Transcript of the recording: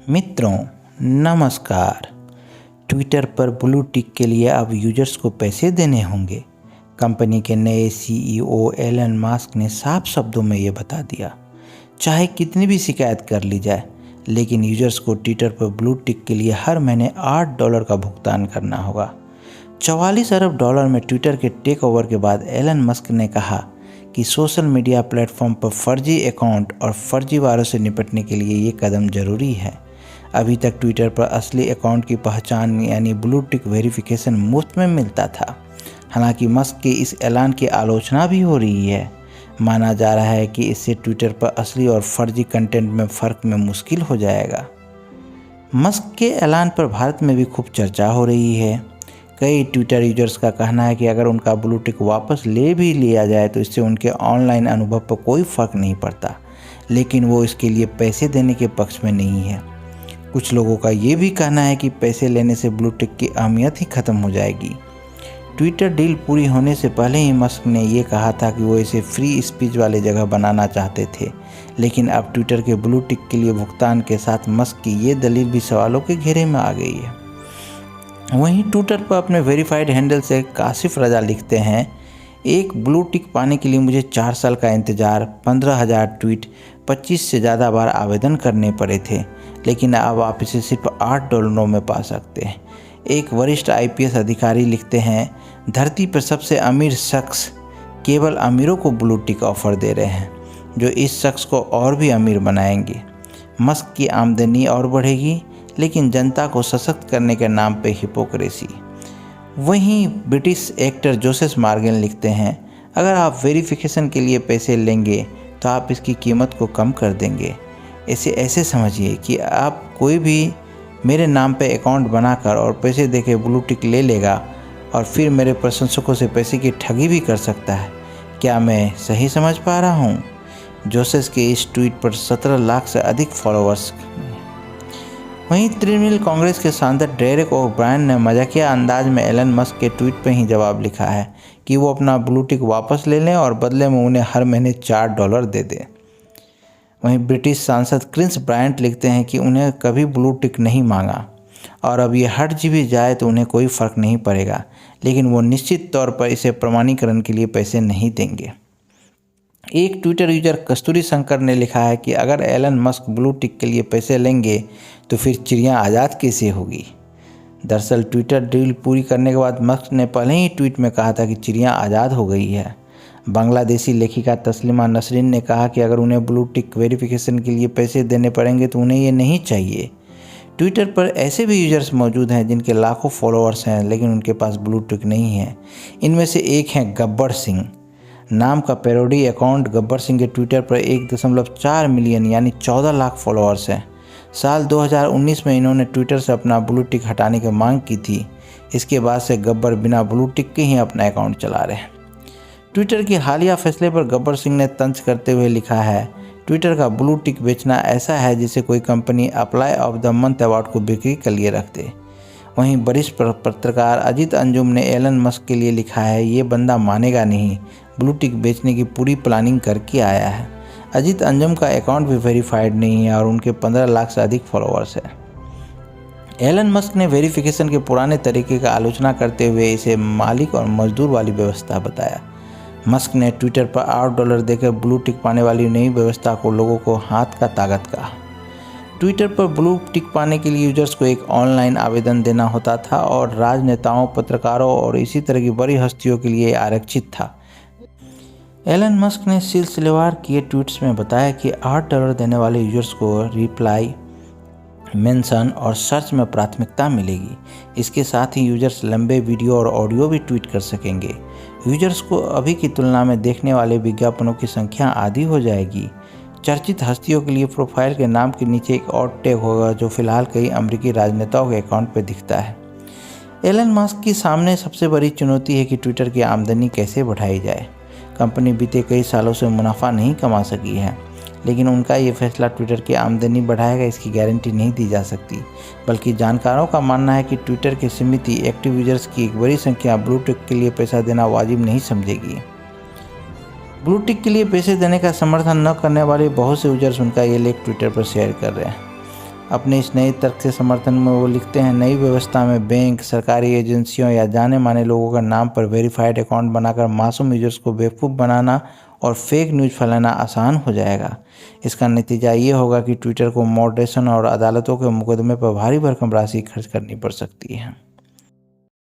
मित्रों नमस्कार। ट्विटर पर ब्लू टिक के लिए अब यूजर्स को पैसे देने होंगे। कंपनी के नए सीईओ एलन मस्क ने साफ शब्दों में ये बता दिया। चाहे कितनी भी शिकायत कर ली जाए, लेकिन यूजर्स को ट्विटर पर ब्लू टिक के लिए हर महीने $8 का भुगतान करना होगा। 44 अरब डॉलर में ट्विटर के टेक ओवर के बाद एलन मस्क ने कहा कि सोशल मीडिया प्लेटफॉर्म पर फर्जी अकाउंट और फर्जीवारों से निपटने के लिए ये कदम ज़रूरी है। अभी तक ट्विटर पर असली अकाउंट की पहचान यानी ब्लू टिक वेरिफिकेशन मुफ्त में मिलता था। हालांकि मस्क के इस ऐलान की आलोचना भी हो रही है। माना जा रहा है कि इससे ट्विटर पर असली और फर्जी कंटेंट में फ़र्क में मुश्किल हो जाएगा। मस्क के ऐलान पर भारत में भी खूब चर्चा हो रही है। कई ट्विटर यूजर्स का कहना है कि अगर उनका ब्लू टिक वापस ले भी लिया जाए तो इससे उनके ऑनलाइन अनुभव पर कोई फ़र्क नहीं पड़ता, लेकिन वो इसके लिए पैसे देने के पक्ष में नहीं है। कुछ लोगों का ये भी कहना है कि पैसे लेने से ब्लू टिक की अहमियत ही खत्म हो जाएगी। ट्विटर डील पूरी होने से पहले ही मस्क ने ये कहा था कि वो इसे फ्री स्पीच वाले जगह बनाना चाहते थे, लेकिन अब ट्विटर के ब्लू टिक के लिए भुगतान के साथ मस्क की ये दलील भी सवालों के घेरे में आ गई है। वहीं ट्विटर पर अपने वेरीफाइड हैंडल से काशिफ रजा लिखते हैं, एक ब्लू टिक पाने के लिए मुझे 4 साल का इंतज़ार, 15,000 ट्वीट, 25 से ज़्यादा बार आवेदन करने पड़े थे, लेकिन अब आप इसे सिर्फ $8 में पा सकते हैं। एक वरिष्ठ IPS अधिकारी लिखते हैं, धरती पर सबसे अमीर शख्स केवल अमीरों को ब्लू टिक ऑफर दे रहे हैं, जो इस शख्स को और भी अमीर बनाएंगे। मस्क की आमदनी और बढ़ेगी, लेकिन जनता को सशक्त करने के नाम पे हिपोक्रेसी। वहीं ब्रिटिश एक्टर जोसेफ मॉर्गन लिखते हैं, अगर आप वेरिफिकेशन के लिए पैसे लेंगे तो आप इसकी कीमत को कम कर देंगे। इसे ऐसे समझिए कि आप कोई भी मेरे नाम पे अकाउंट बनाकर और पैसे देके ब्लू टिक ले लेगा और फिर मेरे प्रशंसकों से पैसे की ठगी भी कर सकता है। क्या मैं सही समझ पा रहा हूँ? जोसेफ के इस ट्वीट पर 17 लाख से अधिक फॉलोअर्स। वहीं तृणमूल कांग्रेस के सांसद डेरेक ओब्रायन ने मजाकिया अंदाज में एलन मस्क के ट्वीट पर ही जवाब लिखा है कि वो अपना ब्लू टिक वापस ले लें और बदले में उन्हें हर महीने $4 दे दें। वहीं ब्रिटिश सांसद क्रिस ब्रायंट लिखते हैं कि उन्हें कभी ब्लू टिक नहीं मांगा और अब ये हट भी जाए तो उन्हें कोई फ़र्क नहीं पड़ेगा, लेकिन वो निश्चित तौर पर इसे प्रमाणीकरण के लिए पैसे नहीं देंगे। एक ट्विटर यूजर कस्तूरी शंकर ने लिखा है कि अगर एलन मस्क ब्लू टिक के लिए पैसे लेंगे तो फिर चिड़िया आज़ाद कैसे होगी। दरअसल ट्विटर डील पूरी करने के बाद मस्क ने पहले ही ट्वीट में कहा था कि चिड़िया आज़ाद हो गई है। बांग्लादेशी लेखिका तस्लीमा नसरीन ने कहा कि अगर उन्हें ब्लू टिक वेरिफिकेशन के लिए पैसे देने पड़ेंगे तो उन्हें ये नहीं चाहिए। ट्विटर पर ऐसे भी यूजर्स मौजूद हैं जिनके लाखों फॉलोअर्स हैं, लेकिन उनके पास ब्लू टिक नहीं है। इनमें से एक हैं गब्बर सिंह नाम का पैरोडी अकाउंट। गब्बर सिंह के ट्विटर पर 1.4 मिलियन यानी 14 लाख फॉलोअर्स हैं। साल 2019 में इन्होंने ट्विटर से अपना ब्लू टिक हटाने की मांग की थी। इसके बाद से गब्बर बिना ब्लू टिक के ही अपना अकाउंट चला रहे हैं। ट्विटर के हालिया फैसले पर गब्बर सिंह ने तंज करते हुए लिखा है, ट्विटर का ब्लू टिक बेचना ऐसा है जिसे कोई company apply of the month award को बिक्री के लिए रख दे। वहीं वरिष्ठ पत्रकार अजीत अंजुम ने एलन मस्क के लिए लिखा है, ये बंदा मानेगा नहीं, ब्लू टिक बेचने की पूरी प्लानिंग करके आया है। अजीत अंजुम का अकाउंट भी वेरीफाइड नहीं है और उनके 15 लाख से अधिक फॉलोअर्स हैं। एलन मस्क ने वेरिफिकेशन के पुराने तरीके का आलोचना करते हुए इसे मालिक और मजदूर वाली व्यवस्था बताया। मस्क ने ट्विटर पर $8 देकर ब्लू टिक पाने वाली नई व्यवस्था को लोगों को हाथ का ताकत कहा। ट्विटर पर ब्लू टिक पाने के लिए यूजर्स को एक ऑनलाइन आवेदन देना होता था और राजनेताओं, पत्रकारों और इसी तरह की बड़ी हस्तियों के लिए आरक्षित था। एलन मस्क ने सिलसिलेवार किए ट्वीट्स में बताया कि $8 देने वाले यूजर्स को रिप्लाई, मेंशन और सर्च में प्राथमिकता मिलेगी। इसके साथ ही यूजर्स लंबे वीडियो और ऑडियो भी ट्वीट कर सकेंगे। यूजर्स को अभी की तुलना में देखने वाले विज्ञापनों की संख्या आधी हो जाएगी। चर्चित हस्तियों के लिए प्रोफाइल के नाम के नीचे एक और टैग होगा, जो फिलहाल कई अमेरिकी राजनेताओं के अकाउंट पर दिखता है। एलन मस्क के सामने सबसे बड़ी चुनौती है कि ट्विटर की आमदनी कैसे बढ़ाई जाए। कंपनी बीते कई सालों से मुनाफा नहीं कमा सकी है, लेकिन उनका ये फैसला ट्विटर की आमदनी बढ़ाएगा इसकी गारंटी नहीं दी जा सकती। बल्कि जानकारों का मानना है कि ट्विटर की सीमित एक्टिव यूजर्स की एक बड़ी संख्या ब्लू टिक के लिए पैसा देना वाजिब नहीं समझेगी। ब्लू टिक के लिए पैसे देने का समर्थन न करने वाले बहुत से यूजर्स उनका ये लेख ट्विटर पर शेयर कर रहे हैं। अपने इस नए तर्क के समर्थन में वो लिखते हैं, नई व्यवस्था में बैंक, सरकारी एजेंसियों या जाने माने लोगों का नाम पर वेरीफाइड अकाउंट बनाकर मासूम यूजर्स को बेवकूफ़ बनाना और फेक न्यूज़ फैलाना आसान हो जाएगा। इसका नतीजा ये होगा कि ट्विटर को मॉडरेशन और अदालतों के मुकदमे पर भारी भरकम राशि खर्च करनी पड़ सकती है।